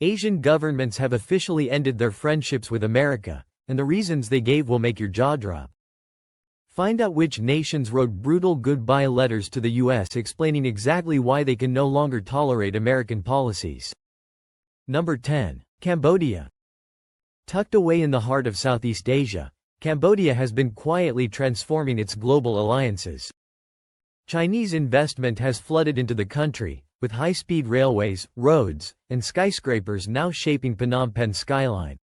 Asian governments have officially ended their friendships with America, and the reasons they gave will make your jaw drop. Find out which nations wrote brutal goodbye letters to the US explaining exactly why they can no longer tolerate American policies. Number 10. Cambodia. Tucked away in the heart of Southeast Asia, Cambodia has been quietly transforming its global alliances. Chinese investment has flooded into the country, with high-speed railways, roads, and skyscrapers now shaping Phnom Penh's skyline.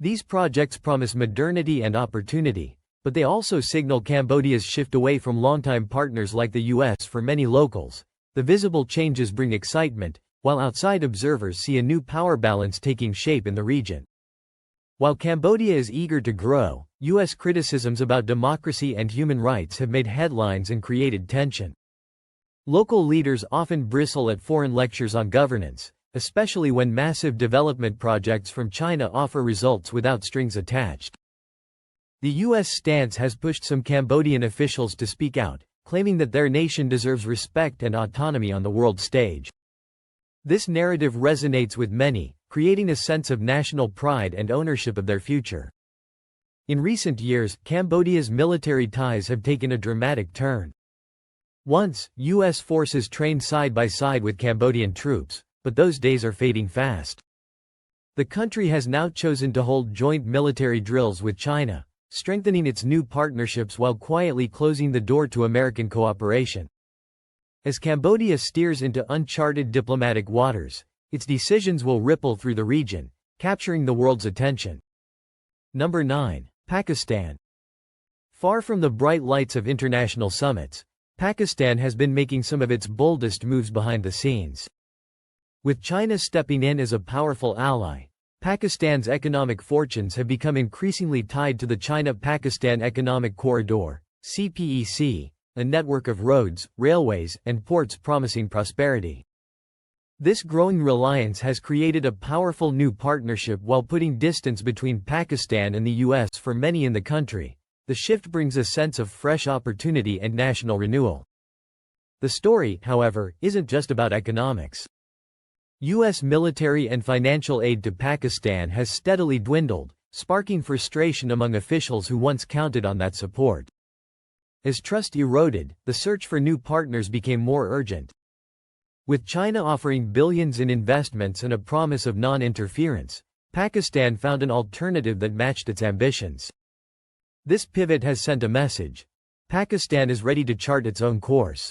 These projects promise modernity and opportunity, but they also signal Cambodia's shift away from longtime partners like the US. For many locals, the visible changes bring excitement, while outside observers see a new power balance taking shape in the region. While Cambodia is eager to grow, US criticisms about democracy and human rights have made headlines and created tension. Local leaders often bristle at foreign lectures on governance, especially when massive development projects from China offer results without strings attached. The US stance has pushed some Cambodian officials to speak out, claiming that their nation deserves respect and autonomy on the world stage. This narrative resonates with many, creating a sense of national pride and ownership of their future. In recent years, Cambodia's military ties have taken a dramatic turn. Once, US forces trained side by side with Cambodian troops, but those days are fading fast. The country has now chosen to hold joint military drills with China, strengthening its new partnerships while quietly closing the door to American cooperation. As Cambodia steers into uncharted diplomatic waters, its decisions will ripple through the region, capturing the world's attention. Number 9. Pakistan. Far from the bright lights of international summits, Pakistan has been making some of its boldest moves behind the scenes. With China stepping in as a powerful ally, Pakistan's economic fortunes have become increasingly tied to the China-Pakistan Economic Corridor, CPEC, a network of roads, railways, and ports promising prosperity. This growing reliance has created a powerful new partnership while putting distance between Pakistan and the US. For many in the country, the shift brings a sense of fresh opportunity and national renewal. The story, however, isn't just about economics. US military and financial aid to Pakistan has steadily dwindled, sparking frustration among officials who once counted on that support. As trust eroded, the search for new partners became more urgent. With China offering billions in investments and a promise of non-interference, Pakistan found an alternative that matched its ambitions. This pivot has sent a message: Pakistan is ready to chart its own course.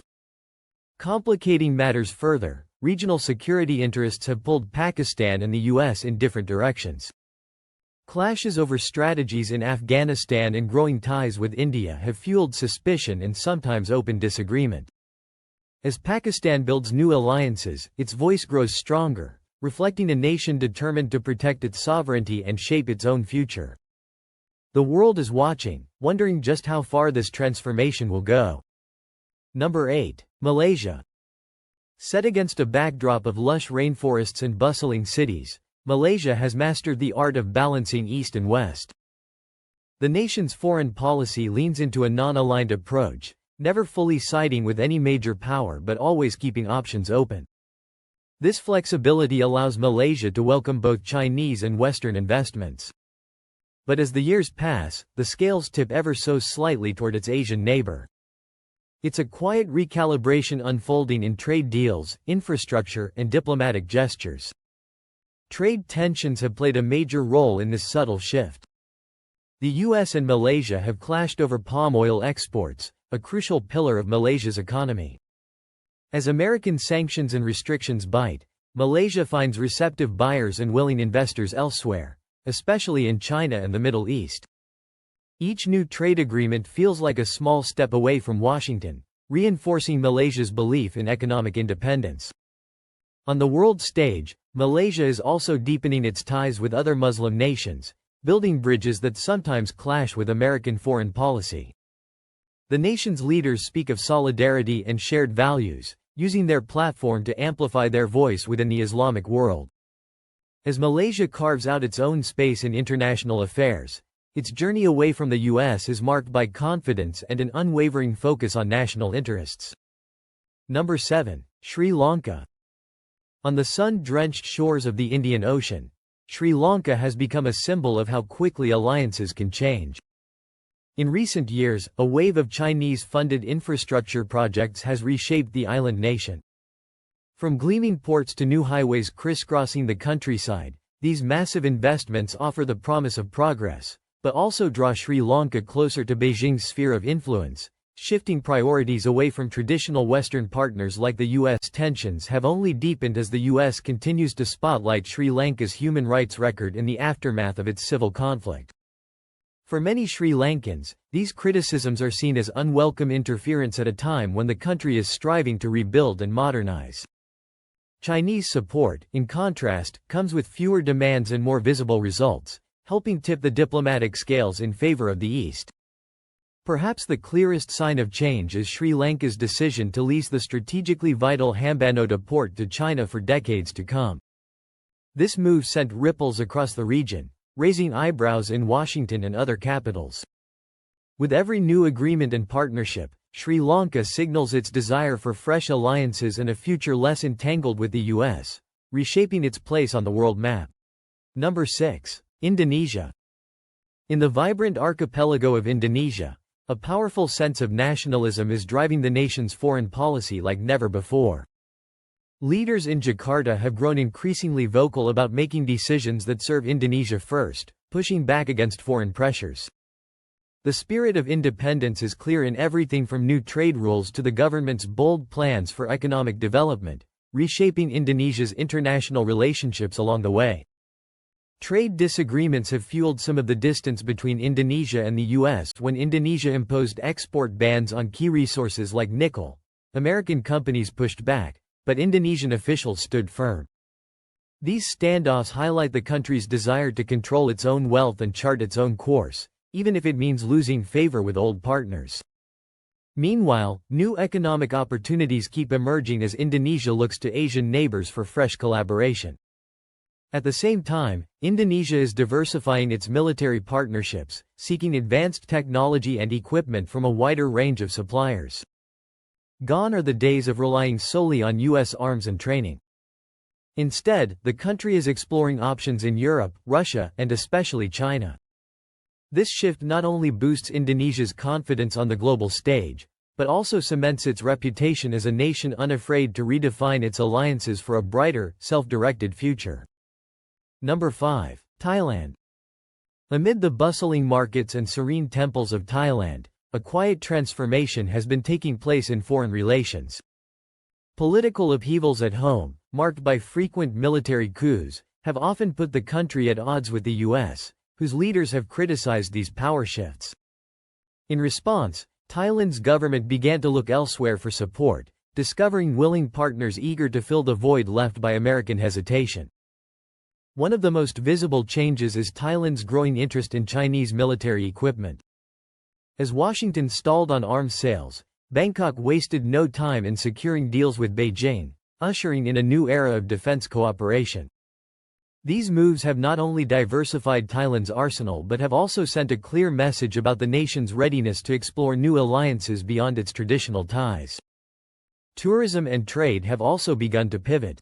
Complicating matters further, regional security interests have pulled Pakistan and the US in different directions. Clashes over strategies in Afghanistan and growing ties with India have fueled suspicion and sometimes open disagreement. As Pakistan builds new alliances, its voice grows stronger, reflecting a nation determined to protect its sovereignty and shape its own future. The world is watching, wondering just how far this transformation will go. Number 8. Malaysia. Set against a backdrop of lush rainforests and bustling cities, Malaysia has mastered the art of balancing East and West. The nation's foreign policy leans into a non-aligned approach, never fully siding with any major power but always keeping options open. This flexibility allows Malaysia to welcome both Chinese and Western investments. But as the years pass, the scales tip ever so slightly toward its Asian neighbor. It's a quiet recalibration unfolding in trade deals, infrastructure, and diplomatic gestures. Trade tensions have played a major role in this subtle shift. The US and Malaysia have clashed over palm oil exports, a crucial pillar of Malaysia's economy. As American sanctions and restrictions bite, Malaysia finds receptive buyers and willing investors elsewhere, especially in China and the Middle East. Each new trade agreement feels like a small step away from Washington, reinforcing Malaysia's belief in economic independence. On the world stage, Malaysia is also deepening its ties with other Muslim nations, building bridges that sometimes clash with American foreign policy. The nation's leaders speak of solidarity and shared values, using their platform to amplify their voice within the Islamic world. As Malaysia carves out its own space in international affairs, its journey away from the US is marked by confidence and an unwavering focus on national interests. Number 7. Sri Lanka. On the sun-drenched shores of the Indian Ocean, Sri Lanka has become a symbol of how quickly alliances can change. In recent years, a wave of Chinese-funded infrastructure projects has reshaped the island nation. From gleaming ports to new highways crisscrossing the countryside, these massive investments offer the promise of progress, but also draw Sri Lanka closer to Beijing's sphere of influence, shifting priorities away from traditional Western partners like the U.S. Tensions have only deepened as the U.S. continues to spotlight Sri Lanka's human rights record in the aftermath of its civil conflict. For many Sri Lankans, these criticisms are seen as unwelcome interference at a time when the country is striving to rebuild and modernize. Chinese support, in contrast, comes with fewer demands and more visible results, helping tip the diplomatic scales in favor of the East. Perhaps the clearest sign of change is Sri Lanka's decision to lease the strategically vital Hambantota port to China for decades to come. This move sent ripples across the region, raising eyebrows in Washington and other capitals. With every new agreement and partnership, Sri Lanka signals its desire for fresh alliances and a future less entangled with the U.S., reshaping its place on the world map. Number 6. Indonesia. In the vibrant archipelago of Indonesia, a powerful sense of nationalism is driving the nation's foreign policy like never before. Leaders in Jakarta have grown increasingly vocal about making decisions that serve Indonesia first, pushing back against foreign pressures. The spirit of independence is clear in everything from new trade rules to the government's bold plans for economic development, reshaping Indonesia's international relationships along the way. Trade disagreements have fueled some of the distance between Indonesia and the U.S. when Indonesia imposed export bans on key resources like nickel. American companies pushed back, but Indonesian officials stood firm. These standoffs highlight the country's desire to control its own wealth and chart its own course, even if it means losing favor with old partners. Meanwhile, new economic opportunities keep emerging as Indonesia looks to Asian neighbors for fresh collaboration. At the same time, Indonesia is diversifying its military partnerships, seeking advanced technology and equipment from a wider range of suppliers. Gone are the days of relying solely on U.S. arms and training. Instead, the country is exploring options in Europe, Russia, and especially China. This shift not only boosts Indonesia's confidence on the global stage, but also cements its reputation as a nation unafraid to redefine its alliances for a brighter, self-directed future. Number 5. Thailand. Amid the bustling markets and serene temples of Thailand, a quiet transformation has been taking place in foreign relations. Political upheavals at home, marked by frequent military coups, have often put the country at odds with the U.S., whose leaders have criticized these power shifts. In response, Thailand's government began to look elsewhere for support, discovering willing partners eager to fill the void left by American hesitation. One of the most visible changes is Thailand's growing interest in Chinese military equipment. As Washington stalled on arms sales, Bangkok wasted no time in securing deals with Beijing, ushering in a new era of defense cooperation. These moves have not only diversified Thailand's arsenal but have also sent a clear message about the nation's readiness to explore new alliances beyond its traditional ties. Tourism and trade have also begun to pivot.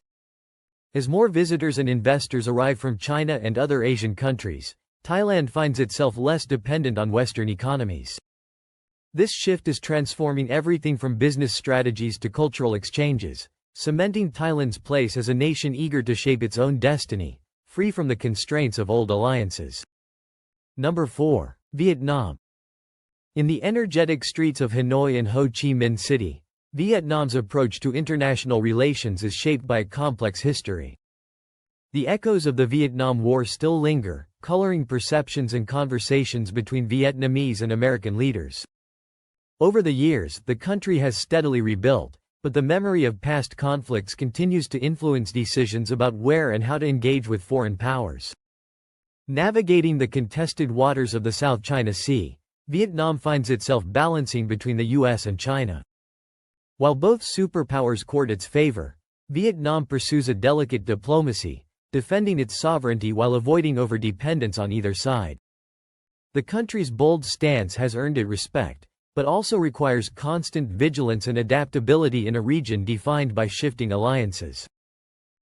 As more visitors and investors arrive from China and other Asian countries, Thailand finds itself less dependent on Western economies. This shift is transforming everything from business strategies to cultural exchanges, cementing Thailand's place as a nation eager to shape its own destiny, free from the constraints of old alliances. Number 4. Vietnam. In the energetic streets of Hanoi and Ho Chi Minh City, Vietnam's approach to international relations is shaped by a complex history. The echoes of the Vietnam War still linger, coloring perceptions and conversations between Vietnamese and American leaders. Over the years, the country has steadily rebuilt, but the memory of past conflicts continues to influence decisions about where and how to engage with foreign powers. Navigating the contested waters of the South China Sea, Vietnam finds itself balancing between the U.S. and China. While both superpowers court its favor, Vietnam pursues a delicate diplomacy, defending its sovereignty while avoiding overdependence on either side. The country's bold stance has earned it respect, but also requires constant vigilance and adaptability in a region defined by shifting alliances.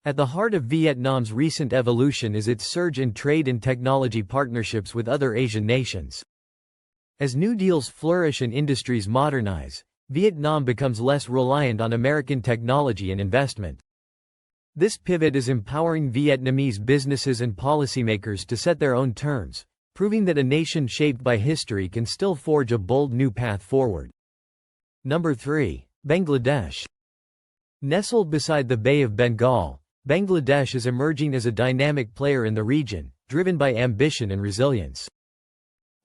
At the heart of Vietnam's recent evolution is its surge in trade and technology partnerships with other Asian nations. As new deals flourish and industries modernize, Vietnam becomes less reliant on American technology and investment. This pivot is empowering Vietnamese businesses and policymakers to set their own terms, proving that a nation shaped by history can still forge a bold new path forward. Number 3. Bangladesh. Nestled beside the Bay of Bengal, Bangladesh is emerging as a dynamic player in the region, driven by ambition and resilience.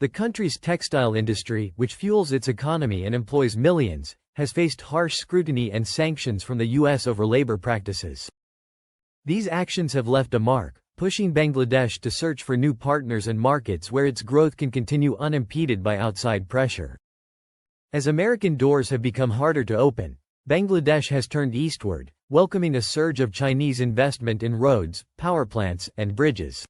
The country's textile industry, which fuels its economy and employs millions, has faced harsh scrutiny and sanctions from the U.S. over labor practices. These actions have left a mark, pushing Bangladesh to search for new partners and markets where its growth can continue unimpeded by outside pressure. As American doors have become harder to open, Bangladesh has turned eastward, welcoming a surge of Chinese investment in roads, power plants, and bridges.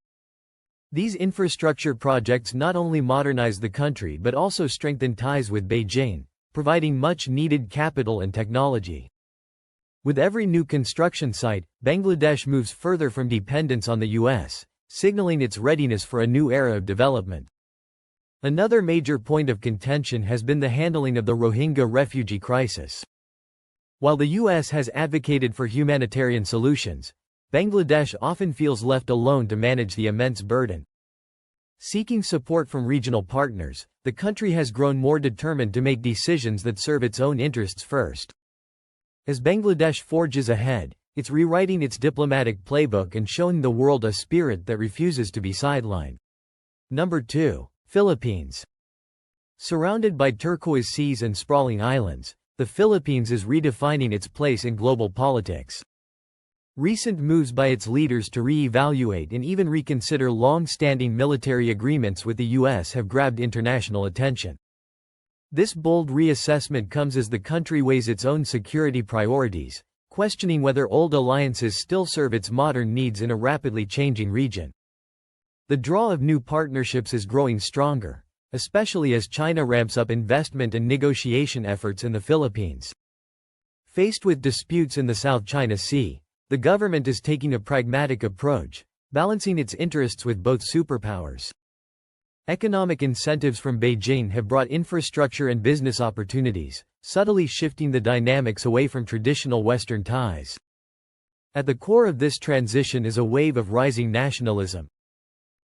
These infrastructure projects not only modernize the country but also strengthen ties with Beijing, providing much-needed capital and technology. With every new construction site, Bangladesh moves further from dependence on the U.S., signaling its readiness for a new era of development. Another major point of contention has been the handling of the Rohingya refugee crisis. While the U.S. has advocated for humanitarian solutions, Bangladesh often feels left alone to manage the immense burden. Seeking support from regional partners, the country has grown more determined to make decisions that serve its own interests first. As Bangladesh forges ahead, it's rewriting its diplomatic playbook and showing the world a spirit that refuses to be sidelined. Number 2. Philippines. Surrounded by turquoise seas and sprawling islands, the Philippines is redefining its place in global politics. Recent moves by its leaders to re-evaluate and even reconsider long-standing military agreements with the U.S. have grabbed international attention. This bold reassessment comes as the country weighs its own security priorities, questioning whether old alliances still serve its modern needs in a rapidly changing region. The draw of new partnerships is growing stronger, especially as China ramps up investment and negotiation efforts in the Philippines. Faced with disputes in the South China Sea, the government is taking a pragmatic approach, balancing its interests with both superpowers. Economic incentives from Beijing have brought infrastructure and business opportunities, subtly shifting the dynamics away from traditional Western ties. At the core of this transition is a wave of rising nationalism.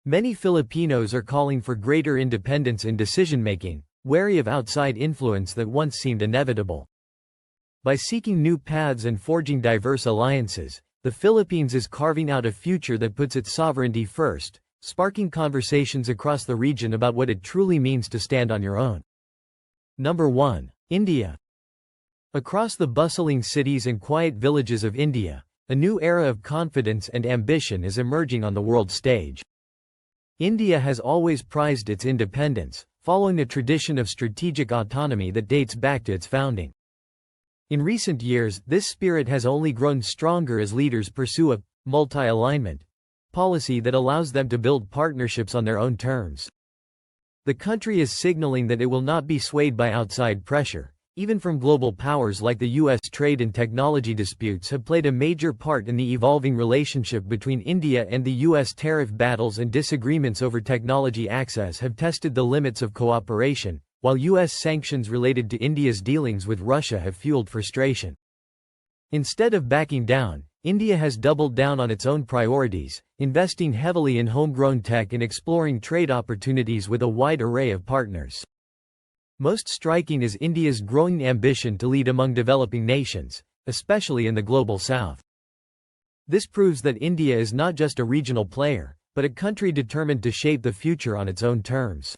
Many Filipinos are calling for greater independence in decision-making, wary of outside influence that once seemed inevitable. By seeking new paths and forging diverse alliances, the Philippines is carving out a future that puts its sovereignty first, sparking conversations across the region about what it truly means to stand on your own. Number 1. India. Across the bustling cities and quiet villages of India, a new era of confidence and ambition is emerging on the world stage. India has always prized its independence, following a tradition of strategic autonomy that dates back to its founding. In recent years, this spirit has only grown stronger as leaders pursue a multi-alignment policy that allows them to build partnerships on their own terms. The country is signaling that it will not be swayed by outside pressure, even from global powers like the U.S. Trade and technology disputes have played a major part in the evolving relationship between India and the U.S. Tariff battles and disagreements over technology access have tested the limits of cooperation, while U.S. sanctions related to India's dealings with Russia have fueled frustration. Instead of backing down, India has doubled down on its own priorities, investing heavily in homegrown tech and exploring trade opportunities with a wide array of partners. Most striking is India's growing ambition to lead among developing nations, especially in the global south. This proves that India is not just a regional player, but a country determined to shape the future on its own terms.